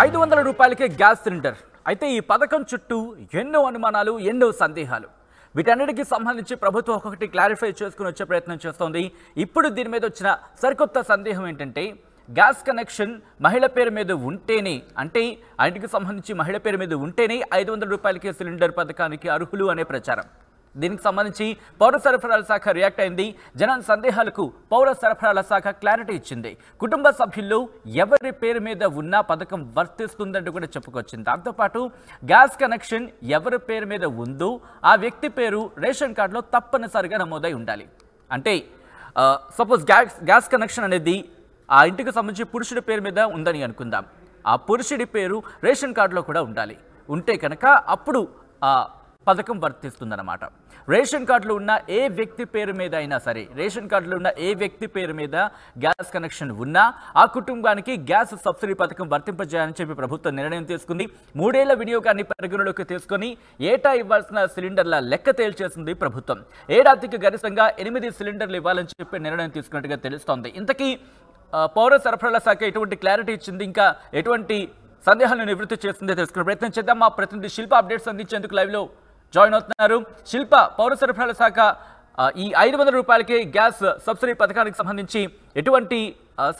500 రూపాయలకే gas cylinder. అయితే ఈ పథకం చుట్టూ ఎన్నో అనుమానాలు, ఎన్నో సందేహాలు. వీటన్నిటికి సంబంధించి ప్రభుత్వం ఒక్కొక్కటి క్లారిఫై చేసుకుని వచ్చే ప్రయత్నం చేస్తోంది. ఇప్పుడు దీని మీద వచ్చిన సరికొత్త సందేహం ఏంటంటే, గ్యాస్ కనెక్షన్ మహిళ పేరు మీద ఉంటేనే, అంటే ఆ ఇంటికి సంబంధించి మహిళ పేరు మీద ఉంటేనే 500 రూపాయలకే సిలిండర్ పథకానికి అర్హులు అనే ప్రచారం. దీనికి సంబంధించి పౌర సరఫరాల శాఖ రియాక్ట్ అయింది. జనం సందేహాలకు పౌర సరఫరాల శాఖ క్లారిటీ ఇచ్చింది. కుటుంబ సభ్యుల్లో ఎవరి పేరు మీద ఉన్న పథకం వర్తిస్తుందంటూ కూడా చెప్పుకొచ్చింది. దాంతోపాటు గ్యాస్ కనెక్షన్ ఎవరి పేరు మీద ఉందో ఆ వ్యక్తి పేరు రేషన్ కార్డులో తప్పనిసరిగా నమోదై ఉండాలి. అంటే సపోజ్ గ్యాస్ కనెక్షన్ అనేది ఆ ఇంటికి సంబంధించి పురుషుడి పేరు మీద ఉందని అనుకుందాం. ఆ పురుషుడి పేరు రేషన్ కార్డులో కూడా ఉండాలి. ఉంటే కనుక అప్పుడు ఆ పథకం వర్తిస్తుందన్నమాట. రేషన్ కార్డులో ఉన్న ఏ వ్యక్తి పేరు మీద అయినా సరే, రేషన్ కార్డులో ఉన్న ఏ వ్యక్తి పేరు మీద గ్యాస్ కనెక్షన్ ఉన్నా ఆ కుటుంబానికి గ్యాస్ సబ్సిడీ పథకం వర్తింపజేయాలని చెప్పి ప్రభుత్వం నిర్ణయం తీసుకుంది. 3 ఏళ్ల వినియోగాన్ని పరిగణలోకి తీసుకుని ఏటా ఇవ్వాల్సిన సిలిండర్ల లెక్క తేల్చేసింది ప్రభుత్వం. ఏడాదికి గరిష్టంగా 8 సిలిండర్లు ఇవ్వాలని చెప్పి నిర్ణయం తీసుకున్నట్టుగా తెలుస్తోంది. ఇంతకీ పౌర సరఫరాల శాఖ ఎటువంటి క్లారిటీ ఇచ్చింది, ఇంకా ఎటువంటి సందేహాలను నివృత్తి చేస్తుందో తెలుసుకునే ప్రయత్నం చేద్దాం. మా ప్రతినిధి శిల్ప అప్డేట్స్ అందించేందుకు లైవ్లో జాయిన్ అవుతున్నారు. శిల్ప, పౌర సరఫరాల శాఖ ఈ 500 రూపాయలకే గ్యాస్ సబ్సిడీ పథకానికి సంబంధించి ఎటువంటి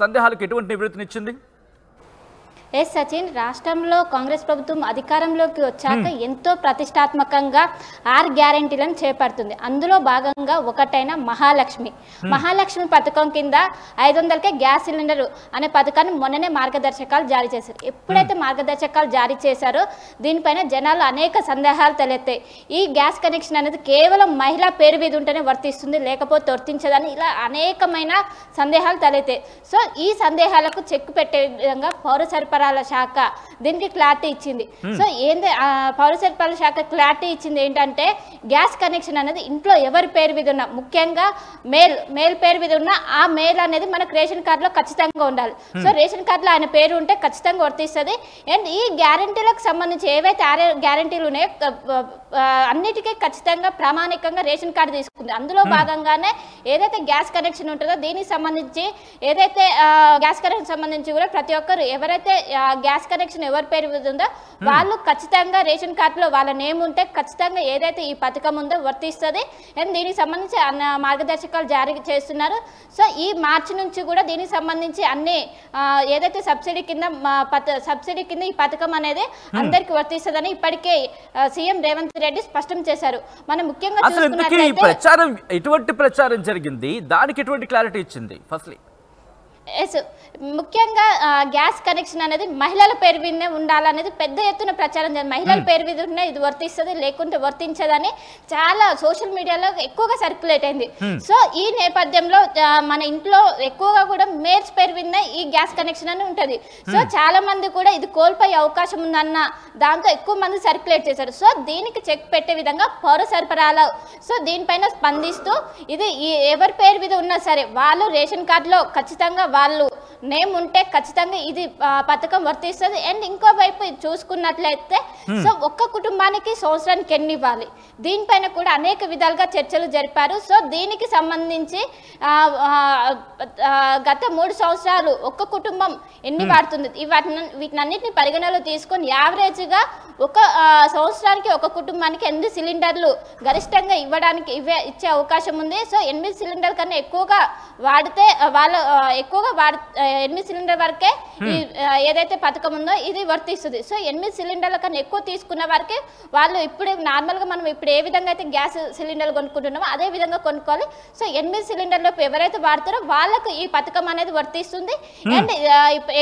సందేహాలకు ఎటువంటి నివృత్తినిచ్చింది? ఎస్ సచిన్, రాష్ట్రంలో కాంగ్రెస్ ప్రభుత్వం అధికారంలోకి వచ్చాక ఎంతో ప్రతిష్టాత్మకంగా 6 గ్యారెంటీలను చేపడుతుంది. అందులో భాగంగా ఒకటైన మహాలక్ష్మి పథకం కింద 500కే గ్యాస్ సిలిండర్ అనే పథకాన్ని మొన్ననే మార్గదర్శకాలు జారీ చేశారు. ఎప్పుడైతే మార్గదర్శకాలు జారీ చేశారో దీనిపైన జనాలు అనేక సందేహాలు తలెత్తాయి. ఈ గ్యాస్ కనెక్షన్ అనేది కేవలం మహిళా పేరు మీద ఉంటేనే వర్తిస్తుంది, లేకపోతే వర్తించదని ఇలా అనేకమైన సందేహాలు తలెత్తాయి. సో ఈ సందేహాలకు చెక్ పెట్టే విధంగా పౌర సరఫరాల శాఖ దీనికి క్లారిటీ ఇచ్చింది. సో ఏంది పౌర సరఫరాల శాఖ క్లారిటీ ఇచ్చింది ఏంటంటే, గ్యాస్ కనెక్షన్ అనేది ఇంట్లో ఎవరి పేరు మీద ఉన్నా, ముఖ్యంగా మేల్ పేరు మీద ఉన్న ఆ మేల్ అనేది మనకు రేషన్ కార్డులో ఖచ్చితంగా ఉండాలి. సో రేషన్ కార్డులో ఆయన పేరు ఉంటే ఖచ్చితంగా వర్తిస్తుంది. అండ్ ఈ గ్యారెంటీలకు సంబంధించి ఏవైతే 6 గ్యారెంటీలు ఉన్నాయో అన్నిటికీ ఖచ్చితంగా ప్రామాణికంగా రేషన్ కార్డు తీసుకుంది. అందులో భాగంగానే ఏదైతే గ్యాస్ కనెక్షన్ ఉంటుందో దీనికి సంబంధించి ఏదైతే గ్యాస్ కనెక్షన్ సంబంధించి కూడా ప్రతి ఒక్కరు ఎవరైతే గ్యాస్ కనెక్షన్ ఎవరి పేరు మీద ఉందో వాళ్ళు ఖచ్చితంగా రేషన్ కార్డులో వాళ్ళ నేమ్ ఉంటే ఖచ్చితంగా ఏదైతే ఈ పథకం ఉందో వర్తిస్తుంది. అండ్ దీనికి సంబంధించి మార్గదర్శకాలు జారీ చేస్తున్నారు. సో ఈ మార్చి నుంచి కూడా దీనికి సంబంధించి అన్ని ఏదైతే సబ్సిడీ కింద ఈ పథకం అనేది అందరికి వర్తిస్తుందని ఇప్పటికే సీఎం రేవంత్ రెడ్డి స్పష్టం చేశారు. మనం ముఖ్యంగా చూసుకున్నట్లయితే ఎటువంటి ప్రచారం జరిగింది, దానికి ఎటువంటి క్లారిటీ ఇచ్చింది ఫస్ట్లీ? ఎస్, ముఖ్యంగా గ్యాస్ కనెక్షన్ అనేది మహిళల పేరు మీదనే ఉండాలనేది పెద్ద ఎత్తున ప్రచారం జరిగింది. మహిళల పేరు మీద ఉన్న ఇది వర్తిస్తుంది, లేకుంటే వర్తించదని చాలా సోషల్ మీడియాలో ఎక్కువగా సర్క్యులేట్ అయింది. సో ఈ నేపథ్యంలో మన ఇంట్లో ఎక్కువగా కూడా మేల్స్ పేరు మీద ఈ గ్యాస్ కనెక్షన్ అని ఉంటుంది. సో చాలా మంది కూడా ఇది కోల్పోయే అవకాశం ఉందన్న దాంతో ఎక్కువ మంది సర్క్యులేట్ చేశారు. సో దీనికి చెక్ పెట్టే విధంగా పౌర సరఫరాలు దీనిపైన స్పందిస్తూ ఇది ఎవరి పేరు మీద ఉన్నా సరే వాళ్ళు రేషన్ కార్డులో ఖచ్చితంగా వాళ్ళు నేమ్ ఉంటే ఖచ్చితంగా ఇది పథకం వర్తిస్తుంది. అండ్ ఇంకో వైపు చూసుకున్నట్లయితే సో ఒక్క కుటుంబానికి సంవత్సరానికి ఎన్ని ఇవ్వాలి, దీనిపైన కూడా అనేక విధాలుగా చర్చలు జరిపారు. సో దీనికి సంబంధించి గత 3 సంవత్సరాలు ఒక్క కుటుంబం ఎన్ని వాడుతుంది, వీటినన్నిటిని పరిగణలో తీసుకొని యావరేజ్గా ఒక సంవత్సరానికి ఒక కుటుంబానికి 8 సిలిండర్లు గరిష్టంగా ఇచ్చే అవకాశం ఉంది. సో 8 సిలిండర్ కన్నా ఎక్కువగా వాడితే వాళ్ళు ఎక్కువగా 8 సిలిండర్ వరకే ఏదైతే పథకం ఉందో ఇది వర్తిస్తుంది. సో 8 సిలిండర్ల కన్నా ఎక్కువ తీసుకున్న వరకే వాళ్ళు ఇప్పుడు నార్మల్గా మనం ఇప్పుడు ఏ విధంగా అయితే గ్యాస్ సిలిండర్లు కొనుక్కుంటున్నామో అదే విధంగా కొనుక్కోవాలి. సో 8 సిలిండర్లు ఎవరైతే వాడతారో వాళ్ళకు ఈ పథకం అనేది వర్తిస్తుంది. అండ్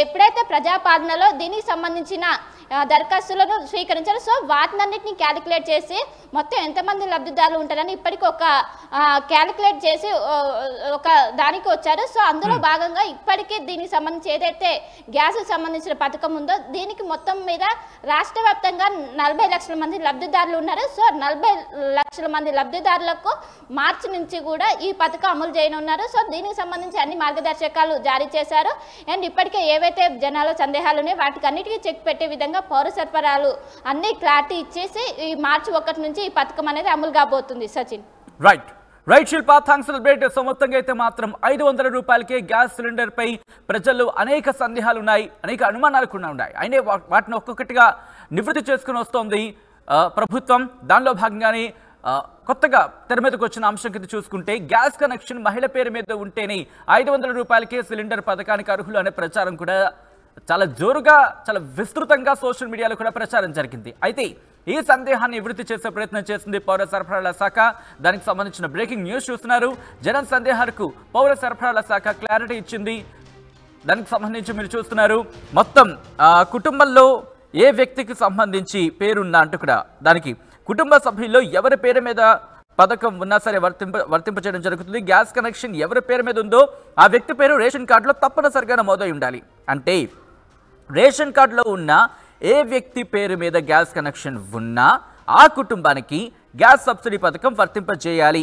ఎప్పుడైతే ప్రజాపాలనలో దీనికి సంబంధించిన దరఖాస్తులను స్వీకరించారు. సో వాటినన్నిటిని క్యాలిక్యులేట్ చేసి మొత్తం ఎంతమంది లబ్ధిదారులు ఉంటారని ఇప్పటికీ ఒక క్యాలిక్యులేట్ చేసి ఒక దానికి వచ్చారు. సో అందులో భాగంగా ఇప్పటికీ దీనికి సంబంధించి ఏదైతే గ్యాస్ సంబంధించిన పథకం ఉందో దీనికి మొత్తం మీద రాష్ట్ర వ్యాప్తంగా 40 లక్షల మంది లబ్ధిదారులు ఉన్నారు. సో 40 లక్షల మంది లబ్ధిదారులకు మార్చి నుంచి కూడా ఈ పథకం అమలు చేయనున్నారు. సో దీనికి సంబంధించి అన్ని మార్గదర్శకాలు జారీ చేశారు. అండ్ ఇప్పటికే ఏవైతే జనాల సందేహాలు ఉన్నాయో వాటికి అన్నిటికీ చెక్ పెట్టే విధంగా పౌర సరఫరాలు అన్ని క్లారిటీ ఇచ్చేసి ఈ మార్చి 1 నుంచి ఈ పథకం అనేది అమలు కాబోతుంది. సచిన్, రైట్. రైట్ శిల్ప, థాంక్స్ సెలబ్రేట్. సో మొత్తంగా అయితే మాత్రం 500 రూపాయలకే గ్యాస్ సిలిండర్ పై ప్రజల్లో అనేక సందేహాలు ఉన్నాయి, అనేక అనుమానాలు కూడా ఉన్నాయి. అయినే వాటిని ఒక్కొక్కటిగా నివృత్తి చేసుకుని వస్తోంది ప్రభుత్వం. దానిలో భాగంగానే కొత్తగా తెర మీదకి వచ్చిన అంశం కింద చూసుకుంటే గ్యాస్ కనెక్షన్ మహిళ పేరు మీద ఉంటేనే 500 రూపాయలకే సిలిండర్ పథకానికి అర్హులు అనే ప్రచారం కూడా చాలా జోరుగా, చాలా విస్తృతంగా సోషల్ మీడియాలో కూడా ప్రచారం జరిగింది. అయితే ఈ సందేహాన్ని నివృత్తి చేసే ప్రయత్నం చేసింది పౌర సరఫరాల శాఖ. దానికి సంబంధించిన బ్రేకింగ్ న్యూస్ చూస్తున్నారు. జనం సందేహాలకు పౌర సరఫరాల శాఖ క్లారిటీ ఇచ్చింది. దానికి సంబంధించి మీరు చూస్తున్నారు. మొత్తం కుటుంబంలో ఏ వ్యక్తికి సంబంధించి పేరున్నా అంటూ కూడా దానికి కుటుంబ సభ్యుల్లో ఎవరి పేరు మీద పథకం ఉన్నా సరే వర్తింపచేయడం జరుగుతుంది. గ్యాస్ కనెక్షన్ ఎవరి పేరు మీద ఉందో ఆ వ్యక్తి పేరు రేషన్ కార్డులో తప్పనిసరిగా నమోదై ఉండాలి. అంటే రేషన్ కార్డులో ఉన్న ఏ వ్యక్తి పేరు మీద గ్యాస్ కనెక్షన్ ఉన్నా ఆ కుటుంబానికి గ్యాస్ సబ్సిడీ పథకం వర్తింపజేయాలి